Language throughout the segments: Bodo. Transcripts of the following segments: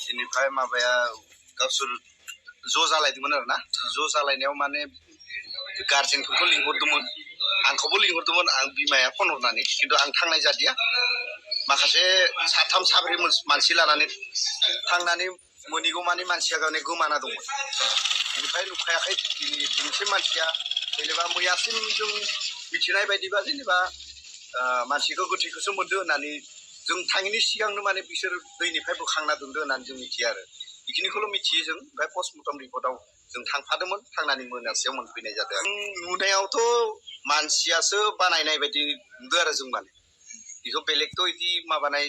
बेनिफ्राय माबाया गावसोर ज' जालायदोंमोन आरोना ज' जालायनायाव माने गार्जेनखौबो लिंहरदोंमोन आंखौबो लिंहरदोंमोन आं बिमाया फन हरनानै खिन्थु आं थांनाय जादिया माखासे साथाम साब्रै मानसि लानानै थांनानै मोनैगौ माने मानसिया गावनि गोमाना दंमोन बेनिफ्राय नुखायाखै दिनैसिम मानसिया जेनेबा मैयासिम जों मिथिनाय बायदिबा जेनेबा मानसिखौ गोथैखौसो मोनदों होननानै जों थाङिनि सिगांनो माने बिसोर दैनिफ्राय बोखांना दोनदों होननानै जों मिथियो आरो बेखिनिखौल' मिथियो जों ओमफ्राय पस्टमर्टम रिपर्टआव जों थांफादोंमोन थांनानै मोनासेयाव मोनफैनाय जादों नुनायावथ' मानसियासो बानायनाय बायदि नुदों आरो जों माने बेखौ बेलेगथ' बिदि माबानाय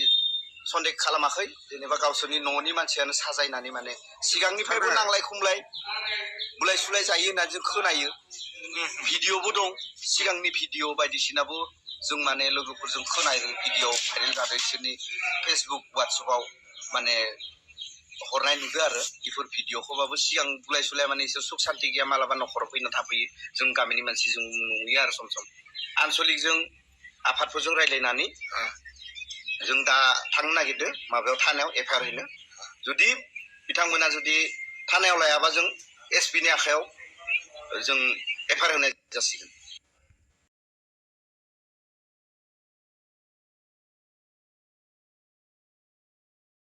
सन्देह खालामाखै जेनेबा गावसोरनि न'नि मानसियानो साजायनानै माने सिगांनिफ्रायबो नांलाय खमलाय बुलाय सुलाय जायो होननानै जों खोनायो भिडिअ'बो दं सिगांनि भिडिअ' बायदिसिनाबो जों माने लोगोफोरजों खोनायो भिडिअ' भाइरेल जादों बिसोरनि फेसबुक वाट्सएपआव माने हरनाय नुदों आरो बेफोर भिडिअ'खौबाबो सिगां बुलाय सुलाय माने एसे सुख सान्ति गैया मालाबा न'खराव फैना थाफैयो जों गामिनि मानसि जों नुयो आरो सम सम आनसलिकजों आफादफोरजों रायज्लायनानै जों दा थांनो नागिरदों माबायाव थानायाव एफआइआर हैनो जुदि बिथांमोना जुदि थानायाव लायाबा जों एसपिनि आखायाव जों एफआइआर होनाय जासिगोन